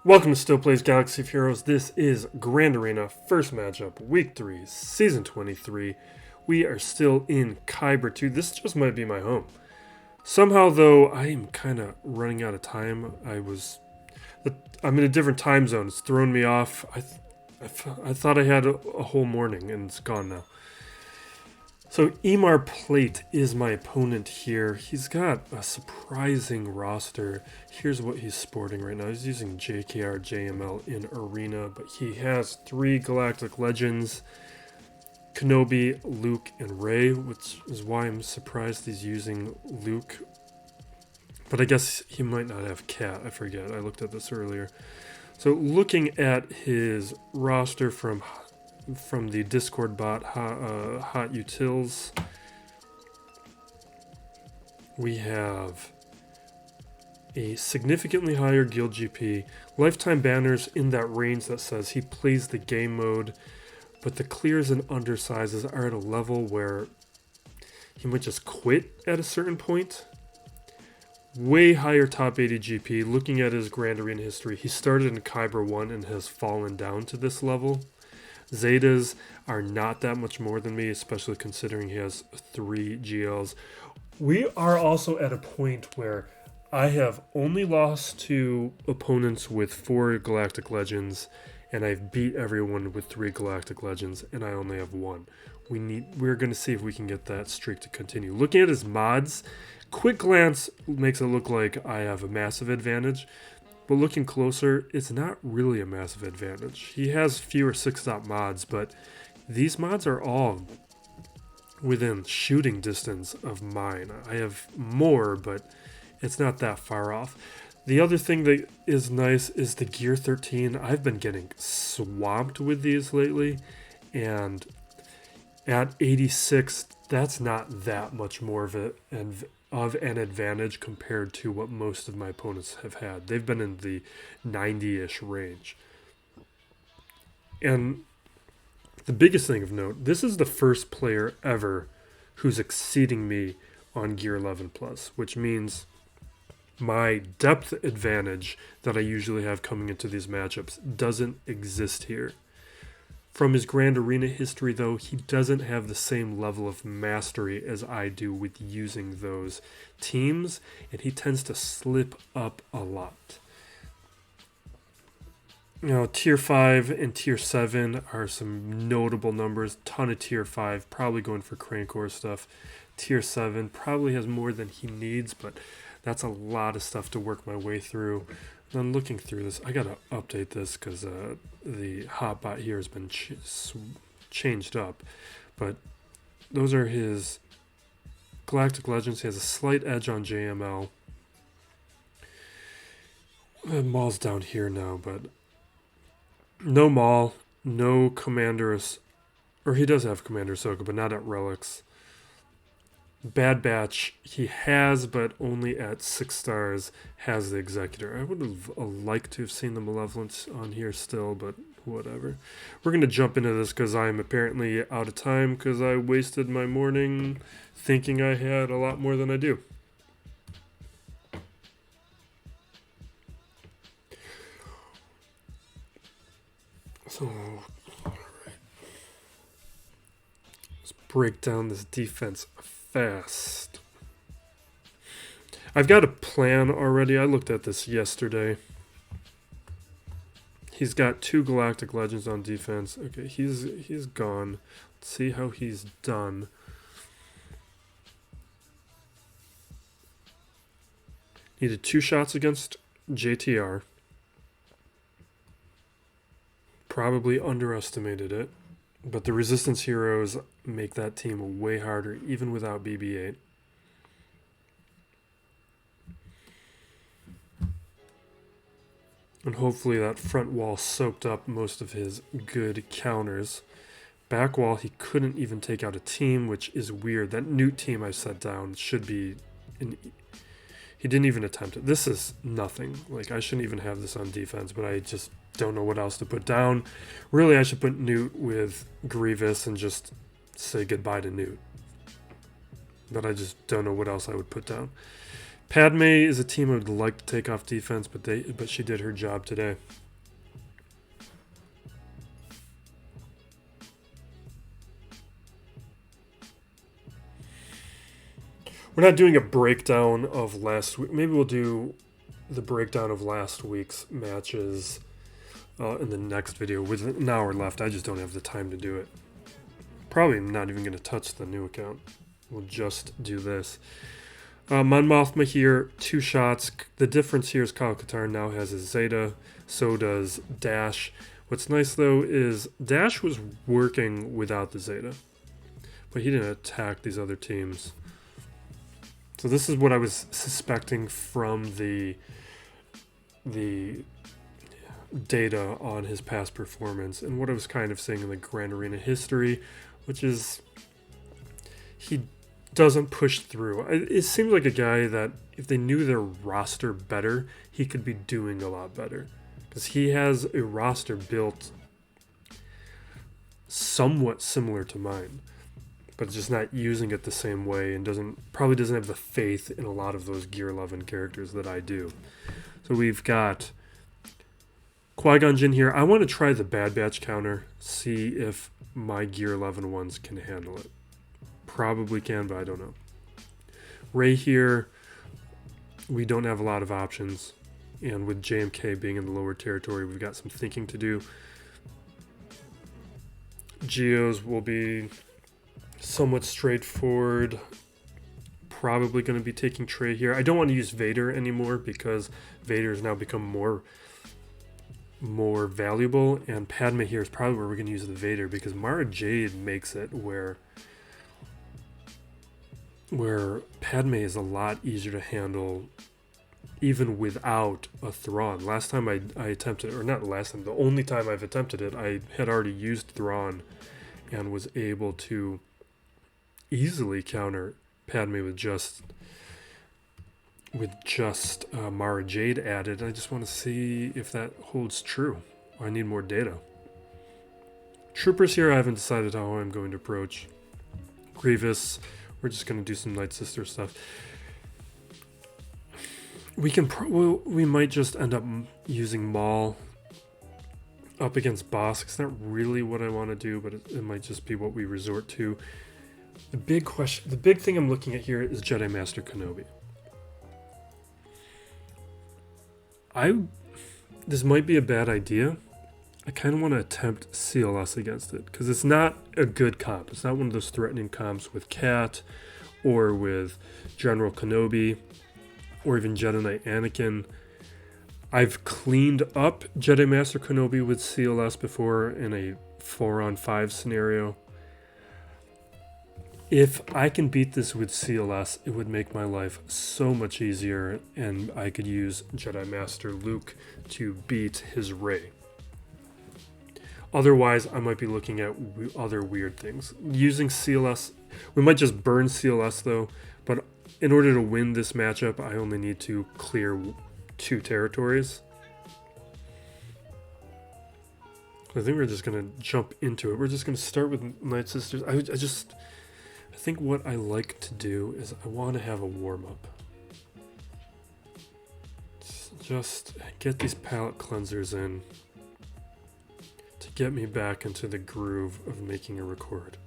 Welcome to Still Plays Galaxy of Heroes. This is Grand Arena, first matchup, Week 3, Season 23. We are still in Kyber 2. This just might be my home. Somehow, though, I am kind of running out of time. I'm in a different time zone. It's thrown me off. I thought I had a whole morning, and it's gone now. So Emar Plate is my opponent here. He's got a surprising roster. Here's what he's sporting right now. He's using JKR JML in Arena, but he has 3 Galactic Legends, Kenobi, Luke, and Rey, which is why I'm surprised he's using Luke. But I guess he might not have Cat. I forget. I looked at this earlier. So looking at his roster from the Discord bot, Hot Utils, we have a significantly higher guild GP, lifetime banners in that range that says he plays the game mode, but the clears and undersizes are at a level where he might just quit at a certain point. Way higher top 80 GP. Looking at his Grand Arena history, he started in Kyber 1 and has fallen down to this level. Zetas are not that much more than me, especially considering he has 3 GLs. We are also at a point where I have only lost to opponents with 4 Galactic Legends, and I've beat everyone with 3 Galactic Legends, and I only have 1. We're going to see if we can get that streak to continue. Looking at his mods, quick glance makes it look like I have a massive advantage. But looking closer, it's not really a massive advantage. He has fewer 6-stop mods, but these mods are all within shooting distance of mine. I have more, but it's not that far off. The other thing that is nice is the Gear 13. I've been getting swamped with these lately, and at 86, that's not that much more of an advantage compared to what most of my opponents have had. They've been in the 90-ish range. And the biggest thing of note, this is the first player ever who's exceeding me on Gear 11 Plus, which means my depth advantage that I usually have coming into these matchups doesn't exist here. From his Grand Arena history, though, he doesn't have the same level of mastery as I do with using those teams, and he tends to slip up a lot. Tier 5 and Tier 7 are some notable numbers. Ton of Tier 5, probably going for Cranecore stuff. Tier 7 probably has more than he needs, but that's a lot of stuff to work my way through. And I'm looking through this. I gotta update this because the hotbot here has been changed up. But those are his Galactic Legends. He has a slight edge on JML. Maul's down here now, but no Maul, no Commander, or he does have Commander Ahsoka, but not at Relics. Bad Batch, he has, but only at 6 stars, has the Executor. I would have liked to have seen the Malevolence on here still, but whatever. We're going to jump into this because I'm apparently out of time because I wasted my morning thinking I had a lot more than I do. So, all right. Let's break down this defense fast. I've got a plan already. I looked at this yesterday. He's got 2 Galactic Legends on defense. Okay, he's gone. Let's see how he's done. Needed 2 shots against JTR. Probably underestimated it. But the Resistance heroes make that team way harder, even without BB-8. And hopefully that front wall soaked up most of his good counters. Back wall, he couldn't even take out a team, which is weird. That Newt team I set down should be... He didn't even attempt it. This is nothing. Like, I shouldn't even have this on defense, but I just don't know what else to put down. Really, I should put Newt with Grievous and just say goodbye to Newt. But I just don't know what else I would put down. Padme is a team I would like to take off defense, but she did her job today. We're not doing a breakdown of last week. Maybe we'll do the breakdown of last week's matches in the next video with an hour left. I just don't have the time to do it. Probably not even going to touch the new account. We'll just do this. Mon Mothma here, 2 shots. The difference here is Kyle Katarn now has his Zeta. So does Dash. What's nice though is Dash was working without the Zeta, but he didn't attack these other teams. So this is what I was suspecting from the data on his past performance and what I was kind of seeing in the Grand Arena history, which is he doesn't push through. It seems like a guy that if they knew their roster better, he could be doing a lot better, because he has a roster built somewhat similar to mine, but just not using it the same way, and probably doesn't have the faith in a lot of those Gear 11 characters that I do. So we've got Qui-Gon Jinn here. I want to try the Bad Batch counter, see if my Gear 11 ones can handle it. Probably can, but I don't know. Rey here, we don't have a lot of options, and with JMK being in the lower territory, we've got some thinking to do. Geos will be somewhat straightforward. Probably going to be taking Trey here. I don't want to use Vader anymore because Vader has now become more valuable, and Padme here is probably where we're going to use the Vader, because Mara Jade makes it where Padme is a lot easier to handle even without a Thrawn. Last time I attempted, or not last time, the only time I've attempted it, I had already used Thrawn and was able to easily counter Padme with just Mara Jade added. I just want to see if that holds true. I need more data. Troopers here, I haven't decided how I'm going to approach. Grievous, we're just going to do some Night Sister stuff. We might just end up using Maul up against Bossk. It's not really what I want to do, but it might just be what we resort to. The big thing I'm looking at here is Jedi Master Kenobi. This might be a bad idea. I kind of want to attempt CLS against it, because it's not a good comp. It's not one of those threatening comps with Cat or with General Kenobi or even Jedi Knight Anakin. I've cleaned up Jedi Master Kenobi with CLS before in a 4-on-5 scenario. If I can beat this with CLS, it would make my life so much easier, and I could use Jedi Master Luke to beat his Rey. Otherwise, I might be looking at other weird things. Using CLS, we might just burn CLS though, but in order to win this matchup, I only need to clear 2 territories. I think we're just going to jump into it. We're just going to start with Night Sisters. I think what I like to do is I want to have a warm-up. Just get these palette cleansers in to get me back into the groove of making a record.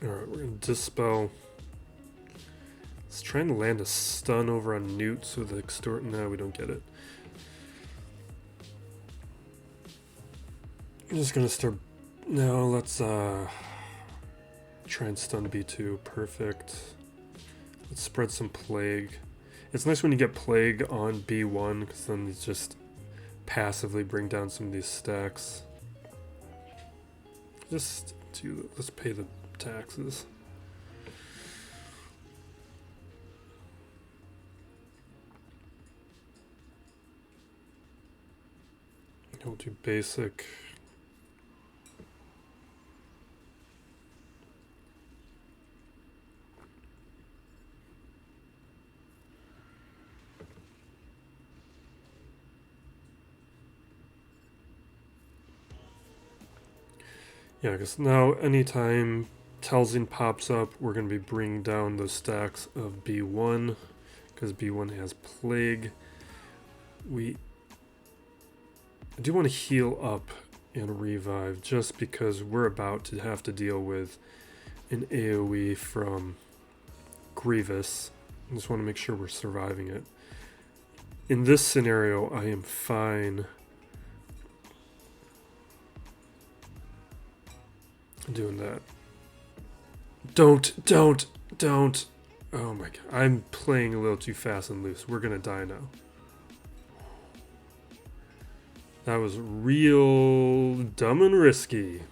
Alright, we're going to dispel. It's trying to land a stun over on Newt, so the extort. No, we don't get it. I'm just going to start. No, let's try and stun B2. Perfect. Let's spread some Plague. It's nice when you get Plague on B1, because then you just passively bring down some of these stacks. Let's pay the taxes. We'll do basic. Yeah, because now anytime Telzing pops up, we're going to be bringing down those stacks of B1, because B1 has Plague. I do want to heal up and revive, just because we're about to have to deal with an AoE from Grievous. I just want to make sure we're surviving it. In this scenario, I am fine doing that. Don't. Oh my god. I'm playing a little too fast and loose. We're gonna die now. That was real dumb and risky.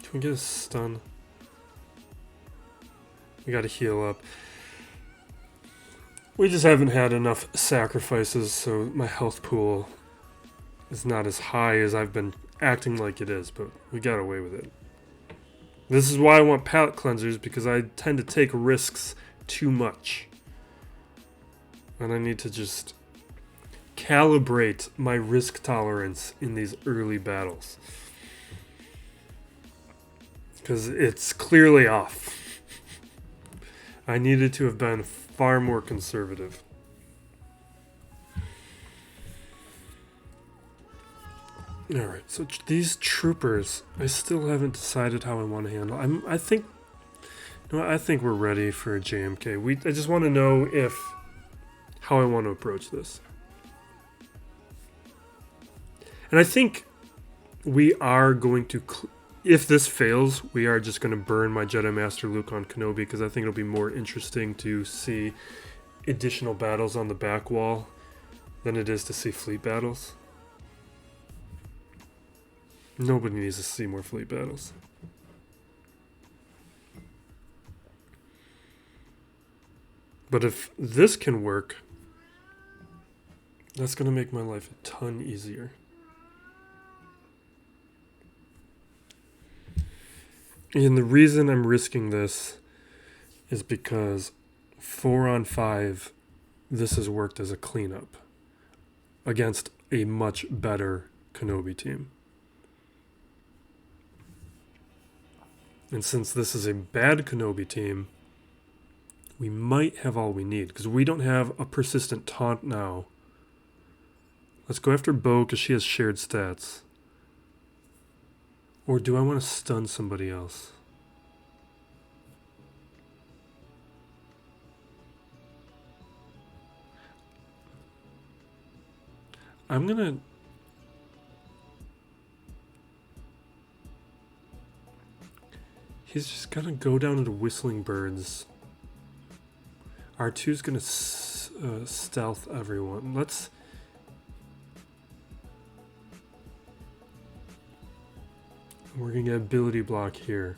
Can we get a stun? We gotta heal up. We just haven't had enough sacrifices, so my health pool is not as high as I've been acting like it is, but we got away with it. This is why I want palate cleansers, because I tend to take risks too much. And I need to just calibrate my risk tolerance in these early battles. Because it's clearly off. I needed to have been far more conservative. Alright, so these troopers, I still haven't decided how I want to handle. I think we're ready for a JMK. I just want to know how I want to approach this. And I think we are going to, if this fails, we are just going to burn my Jedi Master Luke on Kenobi, because I think it'll be more interesting to see additional battles on the back wall than it is to see fleet battles. Nobody needs to see more fleet battles. But if this can work, that's going to make my life a ton easier. And the reason I'm risking this is because 4-on-5, this has worked as a cleanup against a much better Kenobi team. And since this is a bad Kenobi team, we might have all we need, because we don't have a persistent taunt now. Let's go after Bo, because she has shared stats. Or do I want to stun somebody else? I'm gonna... He's just gonna go down into Whistling Birds. R2's gonna stealth everyone. We're gonna get ability block here.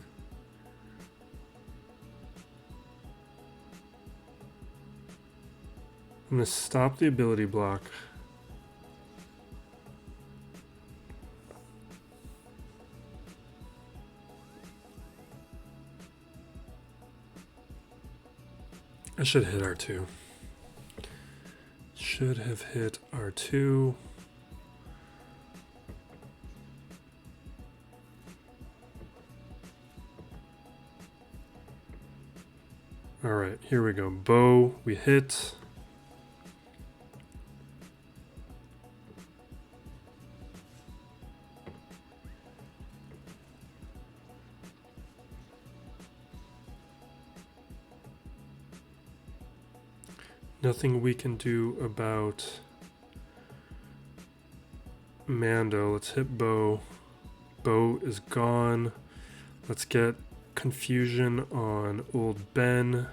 I'm gonna stop the ability block. I should hit R2. Should have hit R2. Alright, here we go. Bow, we hit. Nothing we can do about Mando. Let's hit Bo. boat is gone. Let's get confusion on Old Ben.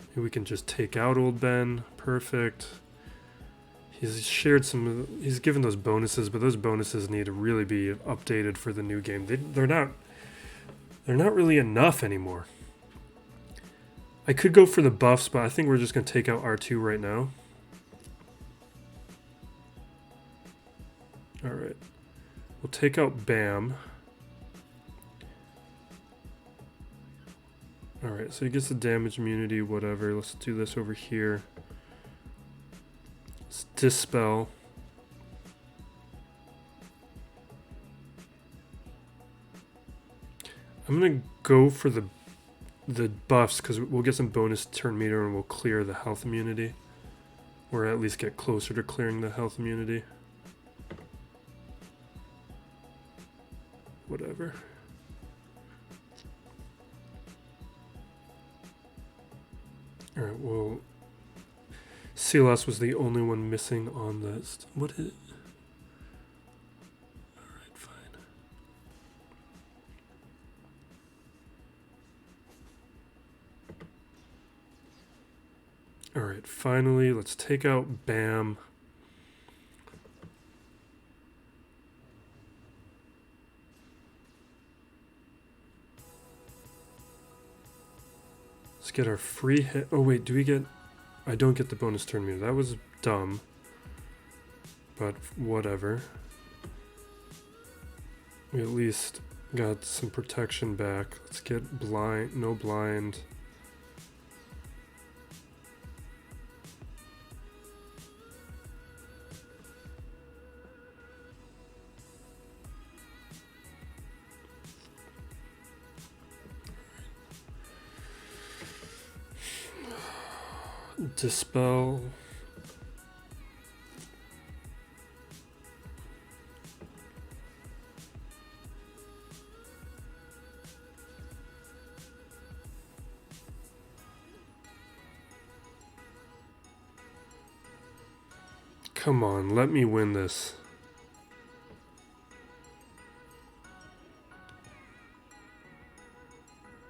Maybe we can just take out Old Ben. Perfect. He's shared some. He's given those bonuses, but those bonuses need to really be updated for the new game. They're not really enough anymore. I could go for the buffs, but I think we're just going to take out R2 right now. Alright. We'll take out Bam. Alright, so he gets the damage immunity, whatever. Let's do this over here. Let's Dispel. I'm going to go for the buffs because we'll get some bonus turn meter and we'll clear the health immunity. Or at least get closer to clearing the health immunity. Whatever. Alright, well, CLS was the only one missing on this. What is it? Alright, fine. Alright, finally, let's take out Bam. Let's get our free hit. Oh wait, do we get... I don't get the bonus turn meter. That was dumb. But whatever. We at least got some protection back. Let's get blind. No blind. Dispel. Come on, let me win this.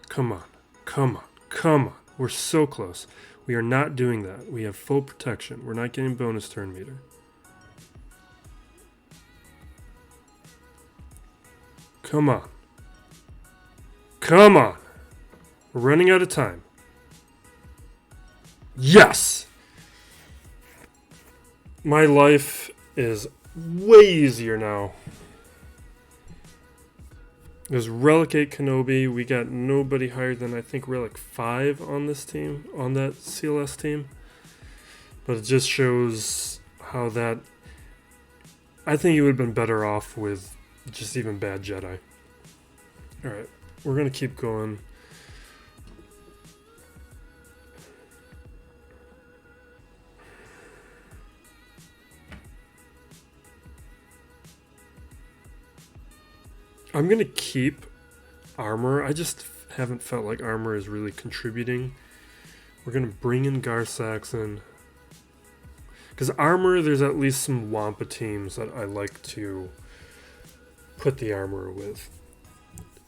Come on, come on, come on. We're so close. We are not doing that. We have full protection. We're not getting bonus turn meter. Come on. Come on. We're running out of time. Yes! My life is way easier now. There's Relic 8 Kenobi. We got nobody higher than, I think, Relic 5 on this team, on that CLS team. But it just shows how that... I think he would have been better off with just even bad Jedi. Alright, we're going to keep going. I'm going to keep armor. I just haven't felt like armor is really contributing. We're going to bring in Gar Saxon. Because armor, there's at least some Wampa teams that I like to put the armor with.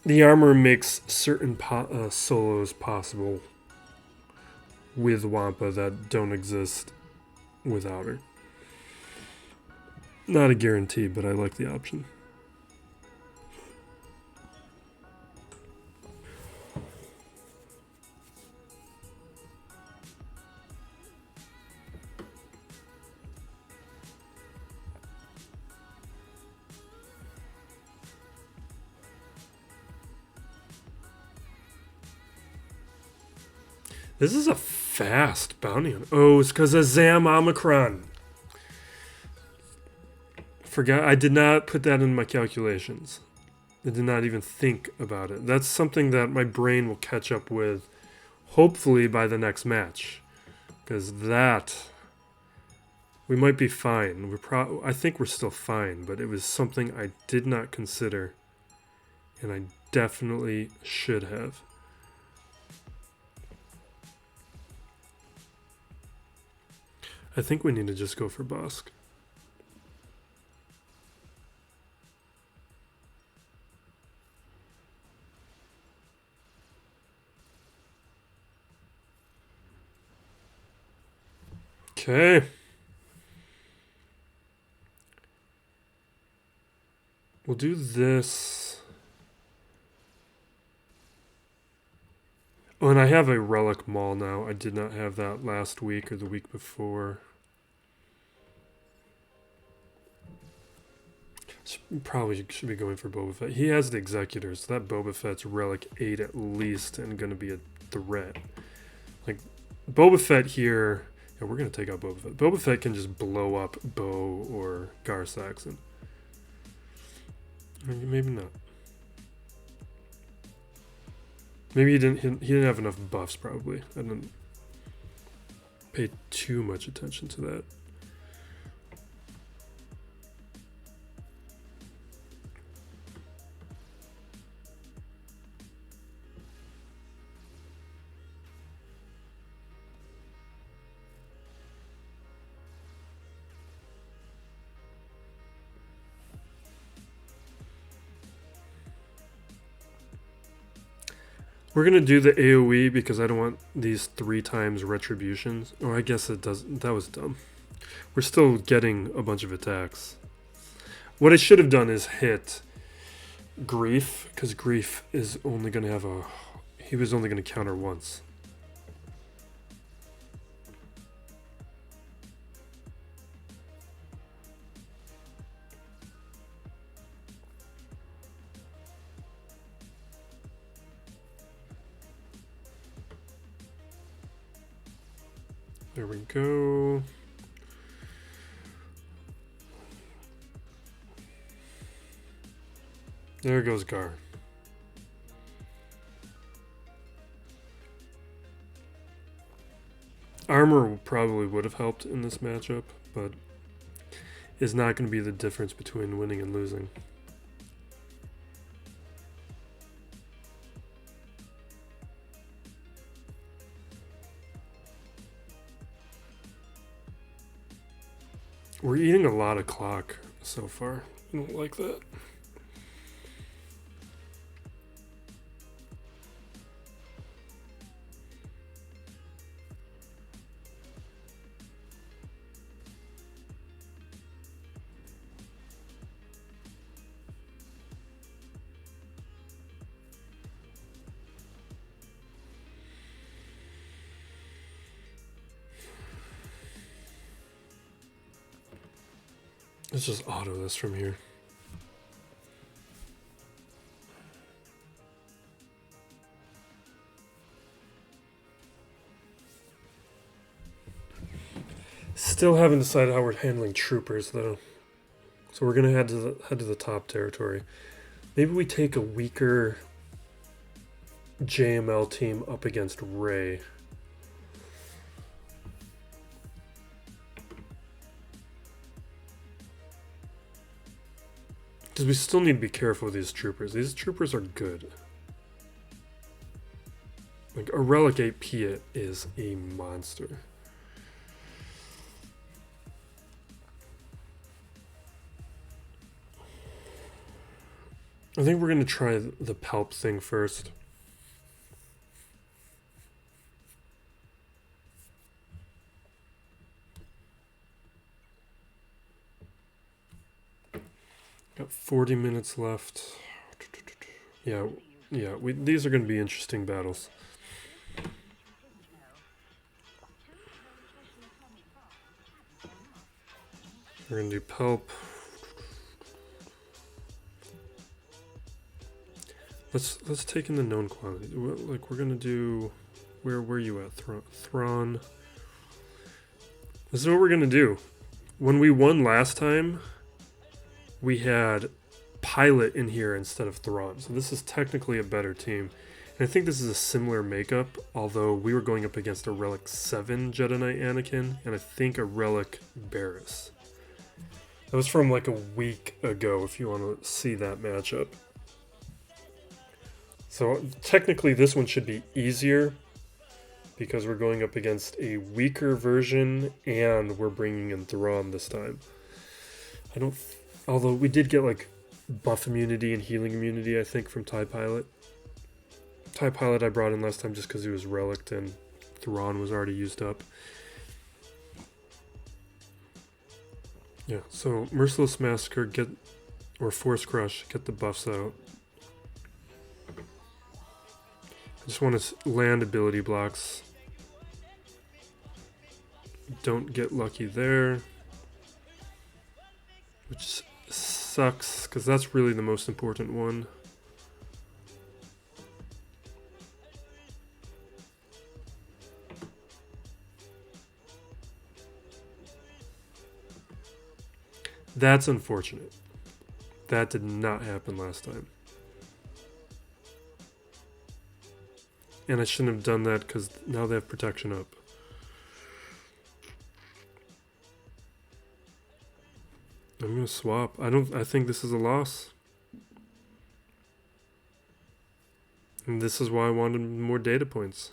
The armor makes certain solos possible with Wampa that don't exist without her. Not a guarantee, but I like the option. This is a fast bounty on. Oh, it's because of Zam Omicron. Forgot, I did not put that in my calculations. I did not even think about it. That's something that my brain will catch up with, hopefully by the next match. Because that, we might be fine. I think we're still fine, but it was something I did not consider. And I definitely should have. I think we need to just go for Bossk. Okay. We'll do this. Oh, and I have a relic Maul now. I did not have that last week or the week before. Probably should be going for Boba Fett. He has the Executors. So that Boba Fett's relic 8 at least and going to be a threat. Like, Boba Fett here... Yeah, we're going to take out Boba Fett. Boba Fett can just blow up Bo or Gar Saxon. Maybe not. Maybe he didn't have enough buffs, probably. I didn't pay too much attention to that. We're going to do the AoE because I don't want these 3 times retributions. Oh, I guess it does. That was dumb. We're still getting a bunch of attacks. What I should have done is hit Grief, because Grief is only going to have a... He was only going to counter once. There we go. There goes Gar. Armor probably would have helped in this matchup, but is not going to be the difference between winning and losing. We're eating a lot of clock so far. I don't like that. Let's just auto this from here. Still haven't decided how we're handling troopers though. So we're gonna head to the top territory. Maybe we take a weaker JML team up against Rey. Because we still need to be careful with these troopers. These troopers are good. Like, a Relic 8 Pia is a monster. I think we're going to try the Palp thing first. Got 40 minutes left. Yeah, these are going to be interesting battles. We're going to do Palp. Let's take in the known quantity. Like, we're going to do... Where were you at, Thrawn? This is what we're going to do. When we won last time, we had Pilot in here instead of Thrawn. So this is technically a better team. And I think this is a similar makeup, although we were going up against a Relic 7 Jedi Knight Anakin, and I think a Relic Barriss. That was from like a week ago, if you want to see that matchup. So technically this one should be easier, because we're going up against a weaker version, and we're bringing in Thrawn this time. Although we did get like buff immunity and healing immunity, I think, from TIE Pilot. TIE Pilot I brought in last time just because he was relicked and Thrawn was already used up. Yeah, so Merciless Massacre, or Force Crush, get the buffs out. I just want to land ability blocks. Don't get lucky there. Which sucks, because that's really the most important one. That's unfortunate. That did not happen last time. And I shouldn't have done that because now they have protection up. I'm gonna swap. I think this is a loss. And this is why I wanted more data points.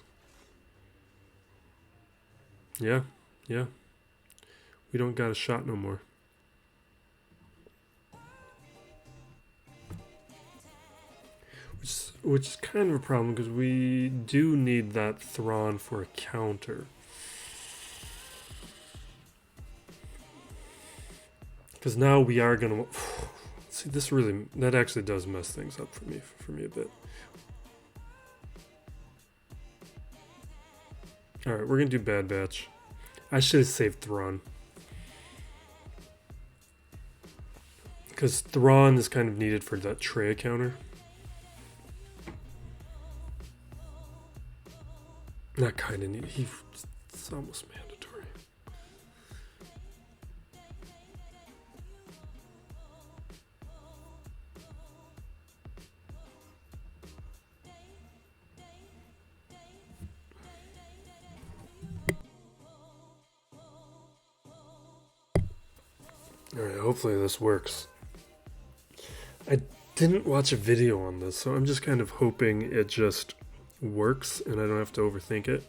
Yeah. We don't got a shot no more. Which is kind of a problem because we do need that Thrawn for a counter. Because now we are gonna see this that actually does mess things up for me a bit. All right, we're gonna do Bad Batch. I should have saved Thrawn. Because Thrawn is kind of needed for that Trey counter. Not kind of needed. It's almost mandatory. Alright, hopefully this works. I didn't watch a video on this, so I'm just kind of hoping it just works and I don't have to overthink it.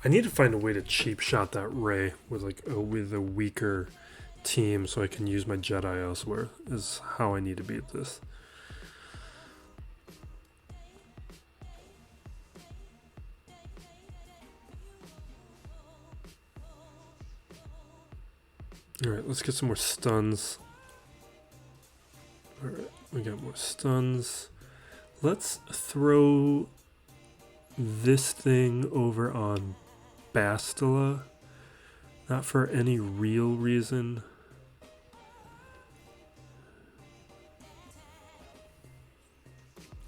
I need to find a way to cheap shot that Rey with with a weaker team so I can use my Jedi elsewhere is how I need to beat this. Alright, let's get some more stuns. Alright, we got more stuns. Let's throw this thing over on Bastila. Not for any real reason.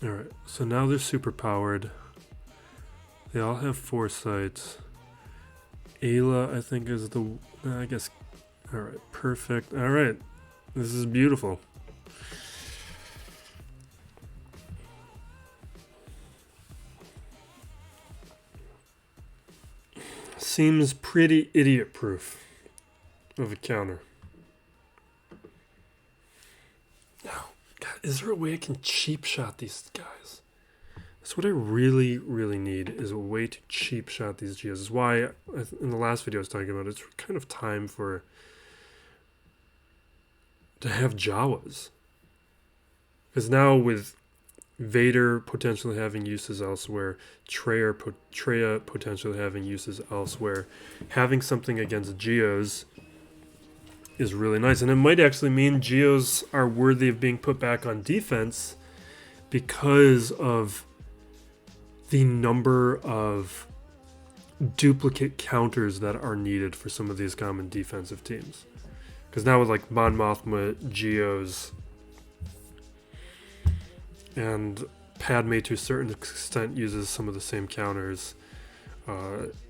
Alright, so now they're super powered. They all have foresight. Ayla, I think, is I guess. Alright, perfect. Alright, this is beautiful. Seems pretty idiot-proof of a counter. Now, God, is there a way I can cheap shot these guys? That's what I really, really need, is a way to cheap shot these Geos. This is why, in the last video I was talking about, it's kind of time to have Jawas. Because now with Vader potentially having uses elsewhere, Traya potentially having uses elsewhere, having something against Geos is really nice. And it might actually mean Geos are worthy of being put back on defense because of the number of duplicate counters that are needed for some of these common defensive teams. Because now with like Mon Mothma, Geos, and Padme to a certain extent uses some of the same counters.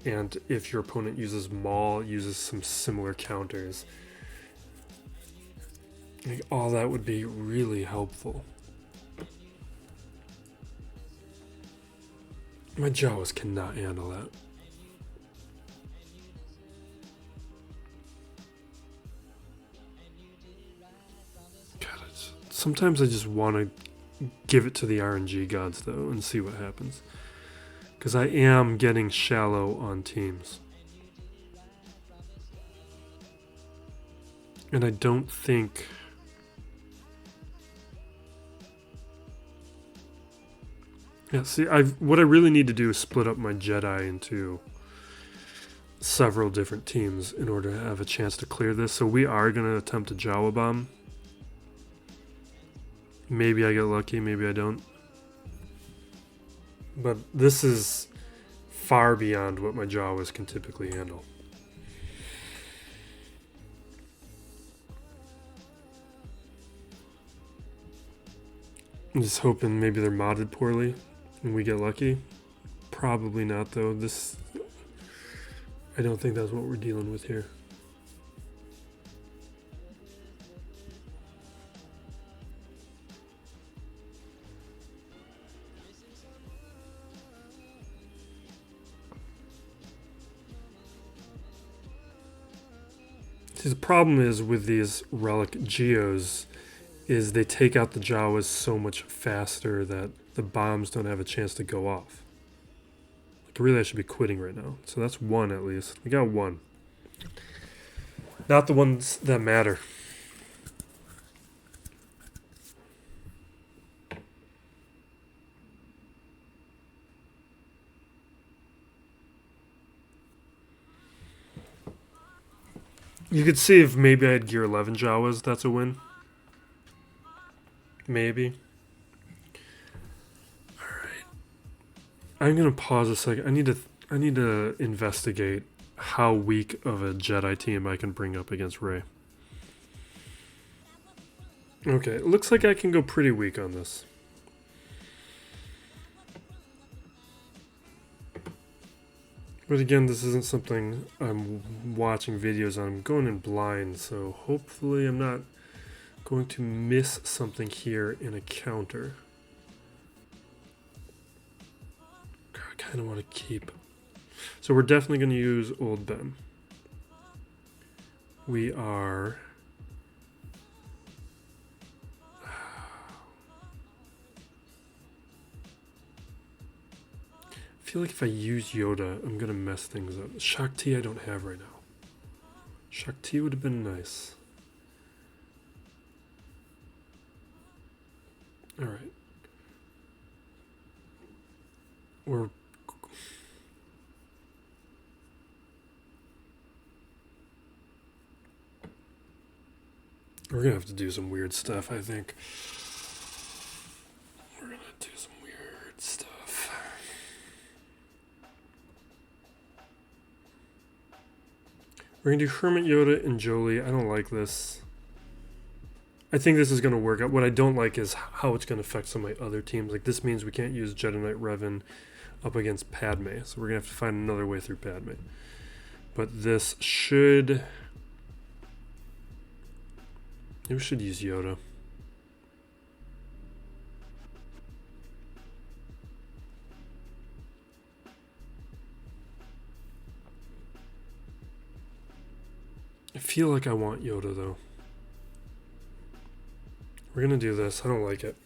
And if your opponent uses Maul, uses some similar counters. Like, all that would be really helpful. My Jawas cannot handle that. God, sometimes I just want to give it to the RNG gods, though, and see what happens. Because I am getting shallow on teams. And I don't think... Yeah, see, what I really need to do is split up my Jedi into several different teams in order to have a chance to clear this. So we are going to attempt a Jawa bomb. Maybe I get lucky, maybe I don't. But this is far beyond what my Jawas can typically handle. I'm just hoping maybe they're modded poorly and we get lucky. Probably not, though. I don't think that's what we're dealing with here. See, the problem is with these relic Geos is they take out the Jawas so much faster that the bombs don't have a chance to go off. Like, really, I should be quitting right now. So that's one at least. We got one. Not the ones that matter. You could see if maybe I had Gear 11 Jawas, that's a win. Maybe. Alright. I'm gonna pause a second. I need to investigate how weak of a Jedi team I can bring up against Rey. Okay, it looks like I can go pretty weak on this. But again, this isn't something I'm watching videos on. I'm going in blind, so hopefully I'm not going to miss something here in a counter. I kind of want to keep. So we're definitely going to use Old Ben. We are. I feel like if I use Yoda, I'm going to mess things up. Shakti I don't have right now. Shakti would have been nice. Alright. We're going to have to do some weird stuff, I think. We're going to do some weird stuff. We're going to do Hermit Yoda and Jolie. I don't like this. I think this is going to work out. What I don't like is how it's going to affect some of my other teams. Like, this means we can't use Jedi Knight Revan up against Padme. So we're going to have to find another way through Padme. But this should... Maybe we should use Yoda. I feel like I want Yoda, though. We're going to do this. I don't like it.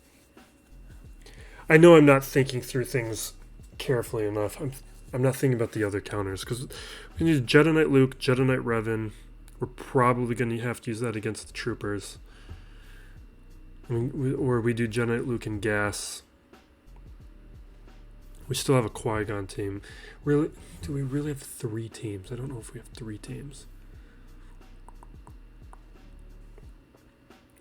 I know I'm not thinking through things carefully enough. I'm not thinking about the other counters, because we can use Jedi Knight Luke, Jedi Knight Revan. We're probably going to have to use that against the troopers. I mean, or we do Jedi Knight Luke and Gas. We still have a Qui-Gon team. Really? Do we really have 3 teams? I don't know if we have 3 teams.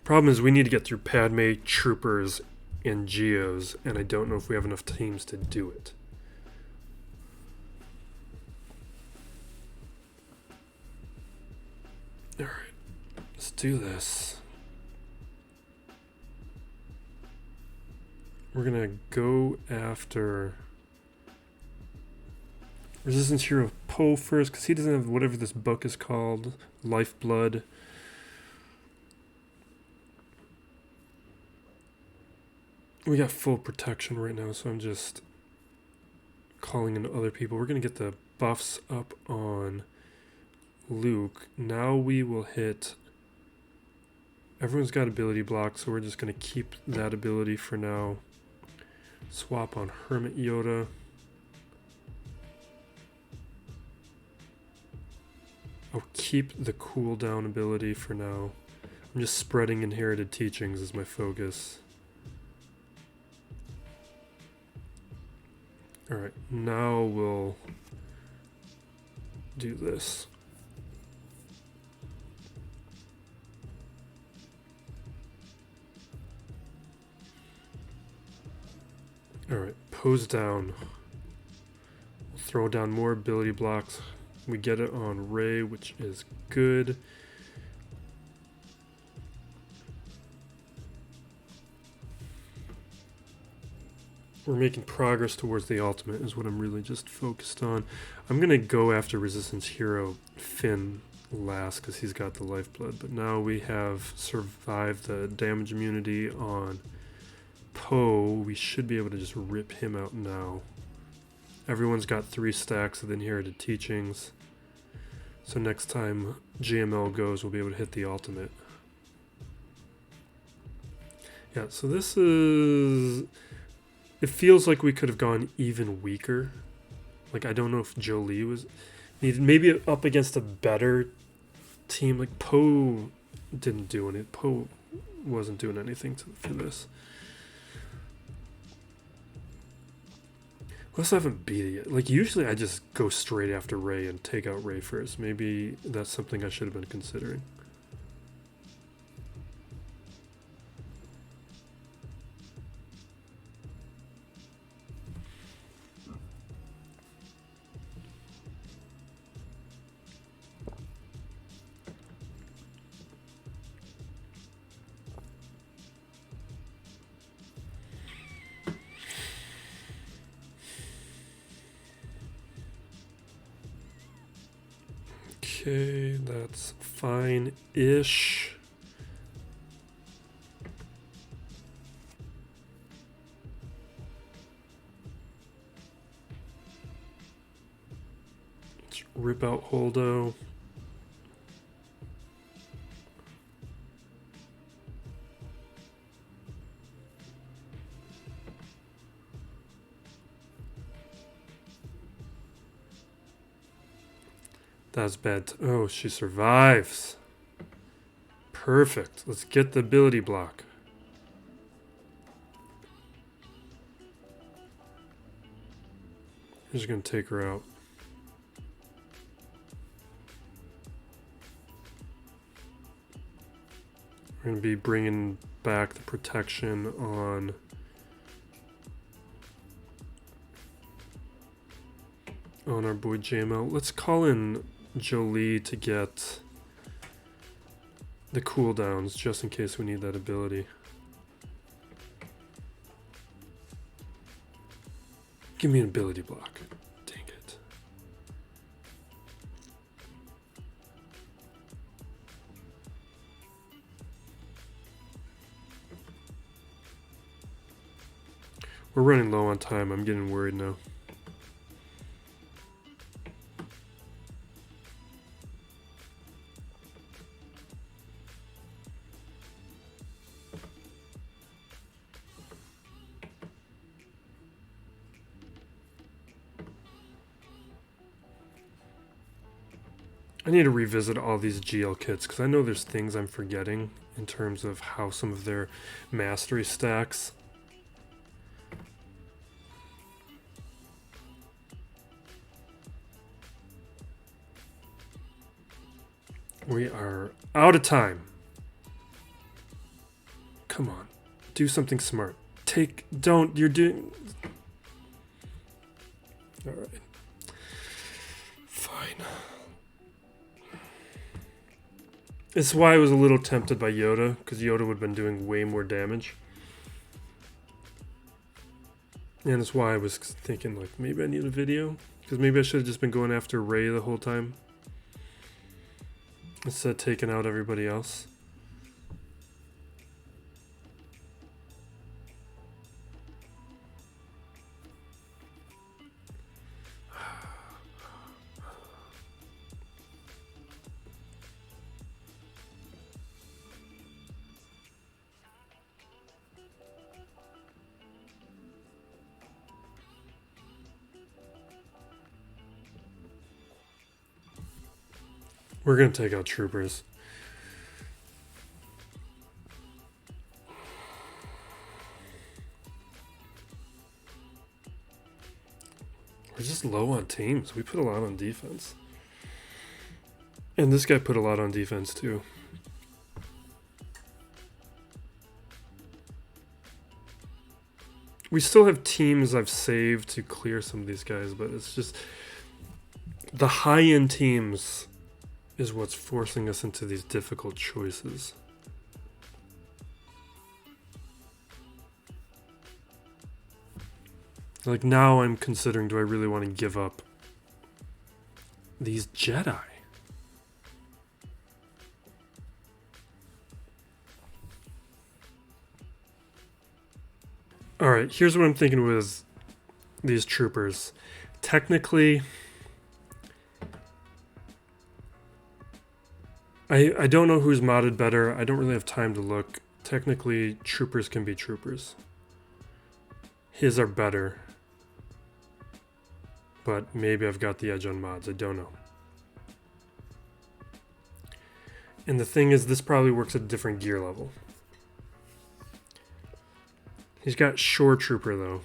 Problem is we need to get through Padme, troopers, and Geos, and I don't know if we have enough teams to do it. Alright, let's do this. We're gonna go after Resistance Hero Poe first, because he doesn't have whatever this book is called, Lifeblood. We got full protection right now, so I'm just calling in other people. We're going to get the buffs up on Luke. Now we will hit... Everyone's got ability block, so we're just going to keep that ability for now. Swap on Hermit Yoda. I'll keep the cooldown ability for now. I'm just spreading inherited teachings as my focus. Alright, now we'll do this. Alright, pose down. We'll throw down more ability blocks. We get it on Rey, which is good. We're making progress towards the ultimate is what I'm really just focused on. I'm going to go after Resistance Hero Finn last because he's got the lifeblood. But now we have survived the damage immunity on Poe. We should be able to just rip him out now. Everyone's got 3 stacks of the inherited teachings. So next time GML goes, we'll be able to hit the ultimate. Yeah, so this is... It feels like we could have gone even weaker. Like, I don't know if Jolie was needed. Maybe up against a better team. Like, Poe didn't do anything. Poe wasn't doing anything for this. Plus, I haven't beat it yet. Like, usually I just go straight after Rey and take out Rey first. Maybe that's something I should have been considering. Okay, that's fine-ish. Let's rip out Holdo. That's bad. Oh, she survives. Perfect. Let's get the ability block. I'm just going to take her out. We're going to be bringing back the protection on our boy JML. Let's call in Jolie to get the cooldowns just in case we need that ability. Give me an ability block. Dang it. We're running low on time. I'm getting worried now. I need to revisit all these GL kits because I know there's things I'm forgetting in terms of how some of their mastery stacks. We are out of time. Come on. Do something smart. You're doing... Alright. Fine. This is why I was a little tempted by Yoda, because Yoda would have been doing way more damage. And that's why I was thinking, like, maybe I need a video. Because maybe I should have just been going after Rey the whole time. Instead of taking out everybody else. We're going to take out troopers. We're just low on teams. We put a lot on defense. And this guy put a lot on defense too. We still have teams I've saved to clear some of these guys, but it's just the high-end teams is what's forcing us into these difficult choices. Like now I'm considering, do I really want to give up these Jedi? Alright, here's what I'm thinking with these troopers. Technically, I don't know who's modded better. I don't really have time to look. Technically, troopers can be troopers. His are better. But maybe I've got the edge on mods. I don't know. And the thing is, this probably works at a different gear level. He's got Shore Trooper, though.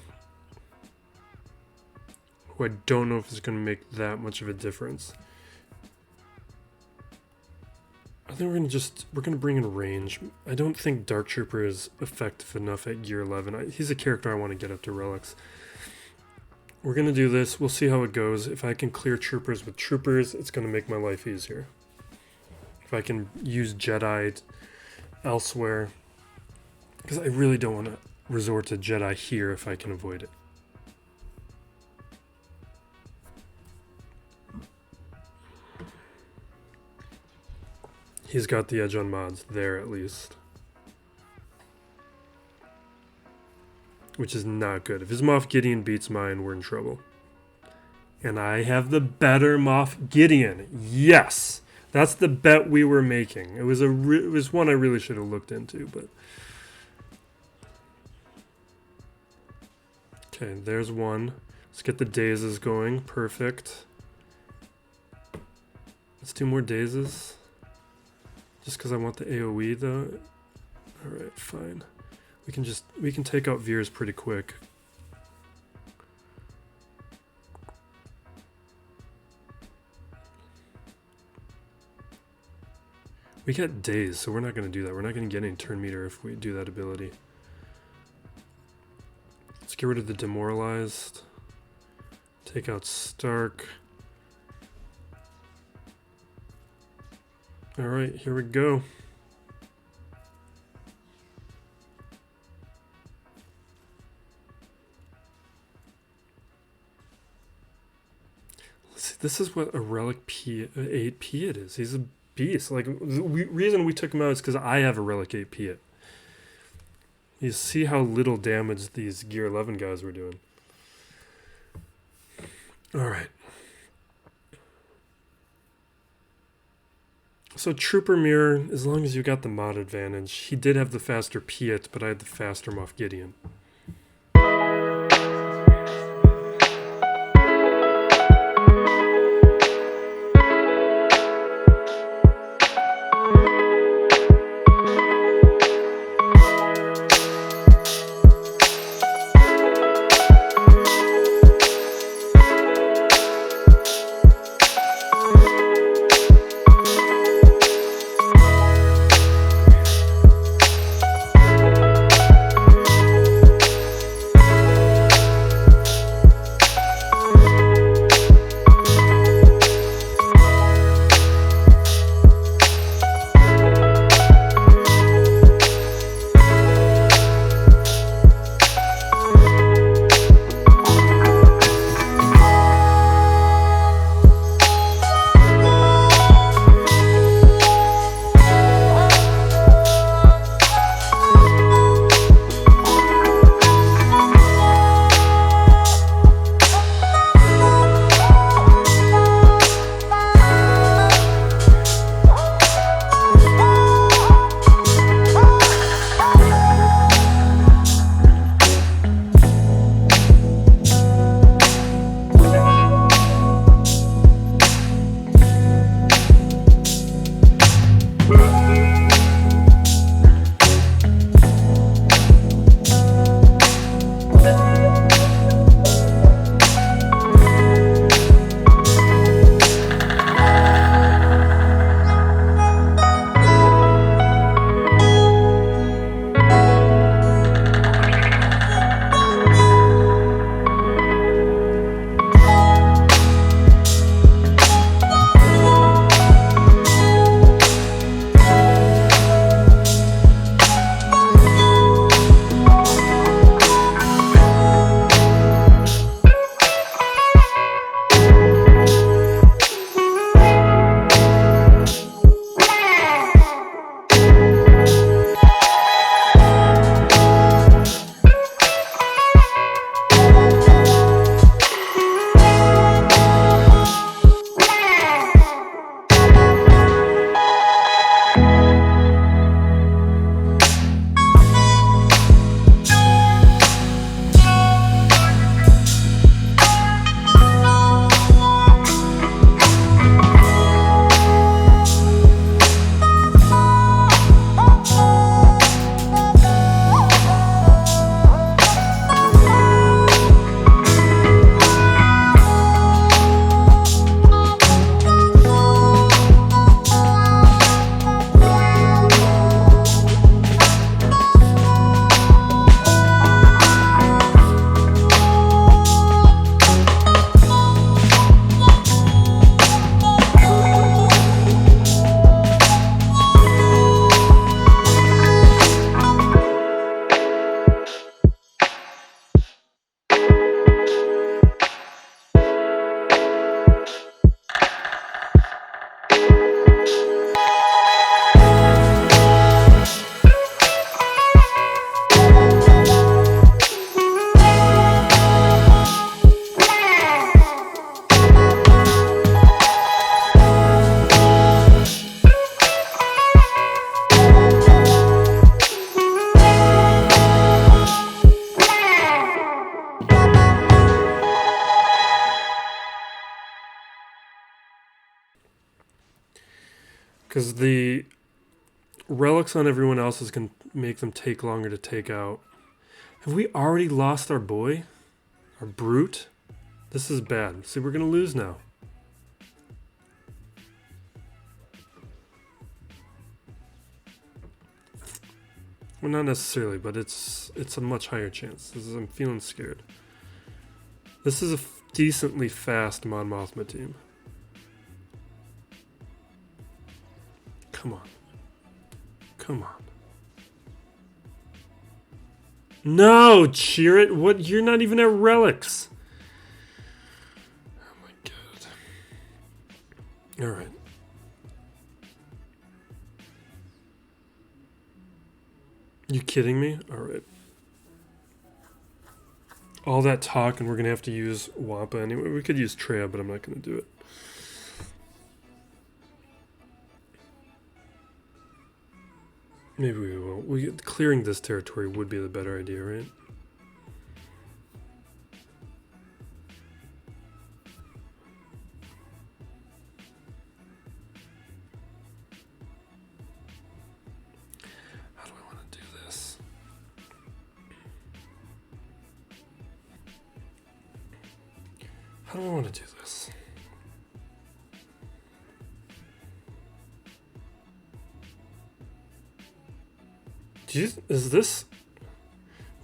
Who I don't know if it's going to make that much of a difference. I think we're going to bring in range. I don't think Dark Trooper is effective enough at gear 11. He's a character I want to get up to relics. We're going to do this. We'll see how it goes. If I can clear troopers with troopers, it's going to make my life easier. If I can use Jedi elsewhere. Because I really don't want to resort to Jedi here if I can avoid it. He's got the edge on mods there at least. Which is not good. If his Moff Gideon beats mine, we're in trouble. And I have the better Moff Gideon. Yes! That's the bet we were making. It was one I really should have looked into, but... Okay, there's one. Let's get the dazes going. Perfect. Let's do more dazes. Just because I want the AoE though. Alright, fine. We can take out Veers pretty quick. We get dazed, so we're not going to do that. We're not going to get any turn meter if we do that ability. Let's get rid of the demoralized. Take out Stark. Alright, here we go. See, this is what a Relic 8 Piet is. He's a beast. Like, the reason we took him out is because I have a Relic 8 Piet. You see how little damage these Gear 11 guys were doing. Alright. So Trooper Mirror, as long as you got the mod advantage, he did have the faster Piet, but I had the faster Moff Gideon. Because the relics on everyone else is going to make them take longer to take out. Have we already lost our boy? Our brute? This is bad. See, we're going to lose now. Well, not necessarily, but it's a much higher chance. I'm feeling scared. This is a decently fast Mon Mothma team. Come on. Come on. No, cheer it. What? You're not even at relics. Oh my god. All right. You kidding me? All right. All that talk, and we're gonna have to use Wampa anyway. We could use Treya, but I'm not gonna do it. Maybe we won't. Clearing this territory would be the better idea, right? How do I want to do this? How do I want to do this? Is this...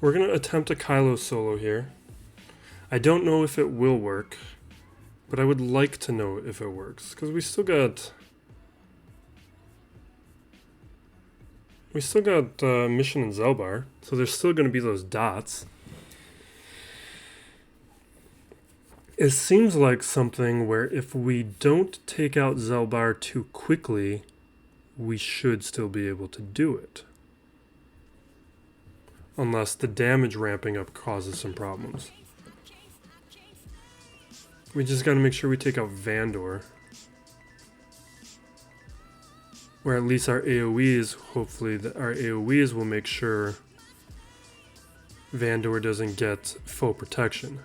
We're going to attempt a Kylo solo here. I don't know if it will work, but I would like to know if it works, because we still got Mission in Zelbar, so there's still going to be those dots. It seems like something where if we don't take out Zelbar too quickly, we should still be able to do it. Unless the damage ramping up causes some problems. We just gotta make sure we take out Vandor. Or at least our AoEs, hopefully our AoEs will make sure Vandor doesn't get full protection.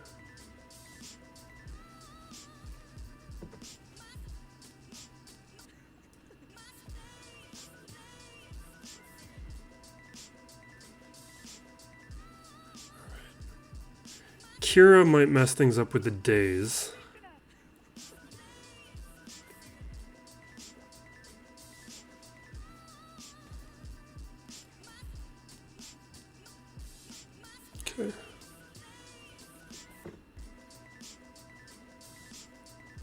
Kira might mess things up with the days. Okay.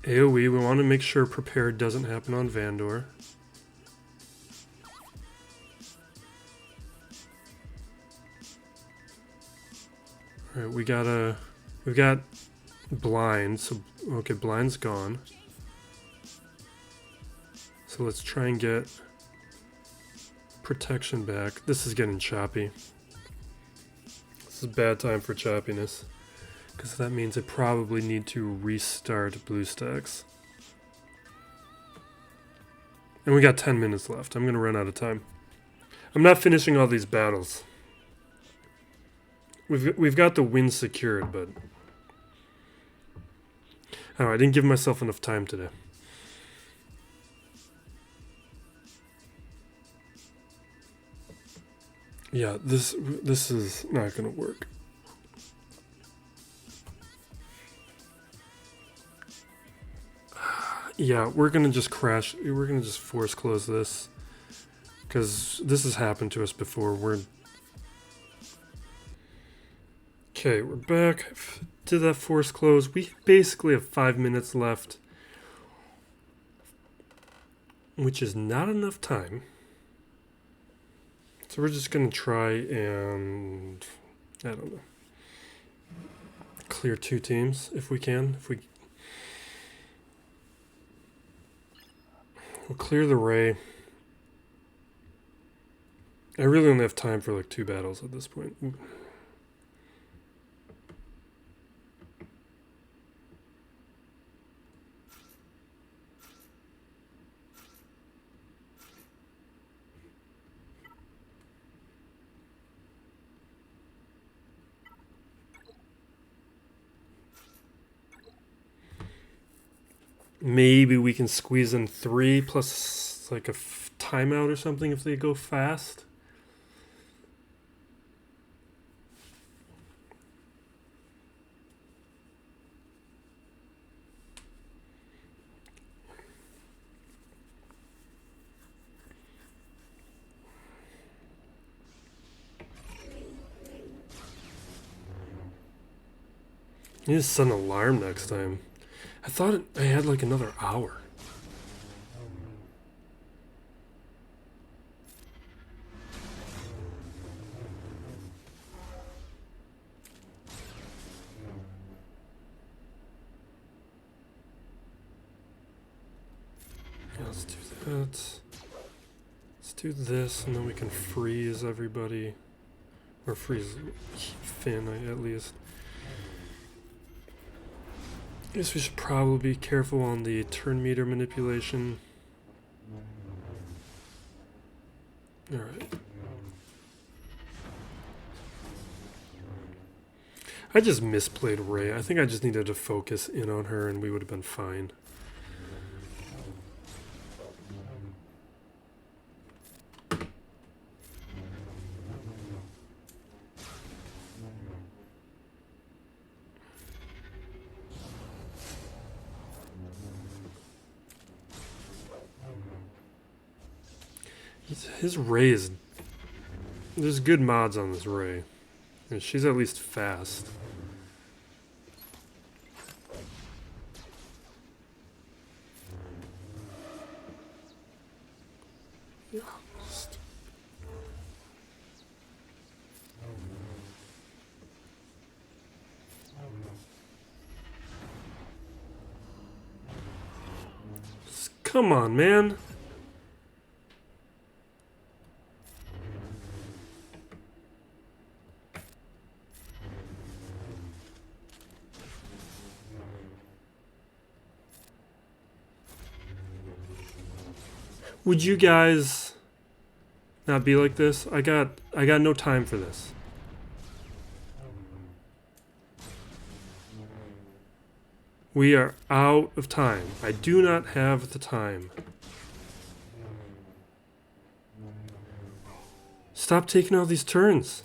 AoE, we want to make sure prepared doesn't happen on Vandor. Alright, we've got blind, so okay, blind's gone. So let's try and get protection back. This is getting choppy. This is a bad time for choppiness, because that means I probably need to restart BlueStacks. And we got 10 minutes left. I'm gonna run out of time. I'm not finishing all these battles. We've got the win secured, but oh, I didn't give myself enough time today. Yeah, this is not gonna work. Yeah, we're gonna just crash. We're gonna just force close this, because this has happened to us before. Okay, we're back. Did that force close. We basically have 5 minutes left, which is not enough time. So we're just going to try and, I don't know, clear 2 teams if we can. We'll clear the Ray. I really only have time for like 2 battles at this point. Maybe we can squeeze in 3 plus like a timeout or something if they go fast. You need to set an alarm next time. I thought I had like another hour. Yeah, let's do that. Let's do this, and then we can freeze everybody. Or freeze Finn, at least. I guess we should probably be careful on the turn meter manipulation. Alright. I just misplayed Rey. I think I just needed to focus in on her and we would have been fine. His Rey is... There's good mods on this Rey. And she's at least fast. Yeah. Come on, man. Would you guys not be like this? I got no time for this. We are out of time. I do not have the time. Stop taking all these turns.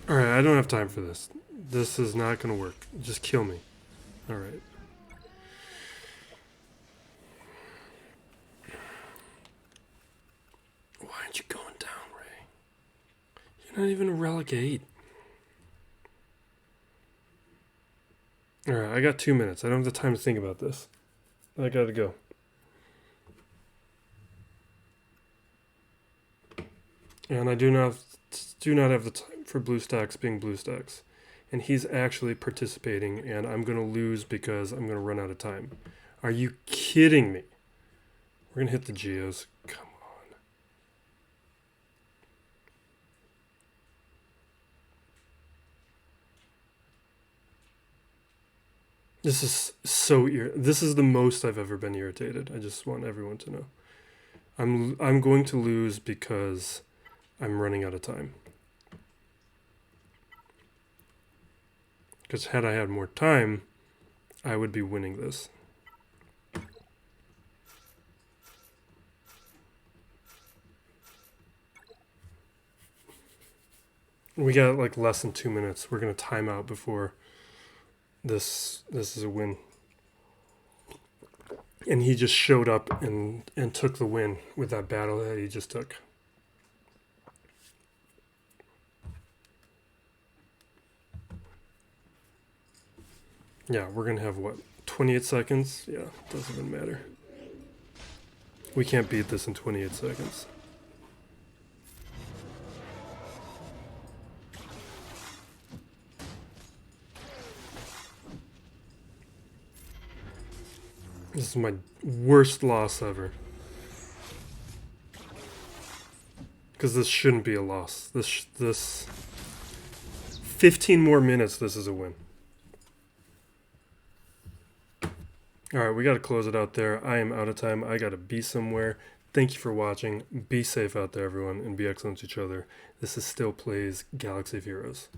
Alright, I don't have time for this. This is not going to work. Just kill me. Alright. Why aren't you going down, Rey? You're not even a relic 8. Alright, I got 2 minutes. I don't have the time to think about this. I gotta go. And I do not have the time for BlueStacks being BlueStacks. And he's actually participating, and I'm going to lose because I'm going to run out of time. Are you kidding me? We're going to hit the Geos. Come on. This is so this is the most I've ever been irritated. I just want everyone to know. I'm going to lose because I'm running out of time. Because had I had more time, I would be winning this. We got like less than 2 minutes. We're going to time out before this is a win. And he just showed up and took the win with that battle that he just took. Yeah, we're going to have, what, 28 seconds? Yeah, doesn't even matter. We can't beat this in 28 seconds. This is my worst loss ever. Because this shouldn't be a loss. This 15 more minutes, this is a win. All right, we got to close it out there. I am out of time. I got to be somewhere. Thank you for watching. Be safe out there, everyone, and be excellent to each other. This is Still Plays Galaxy of Heroes.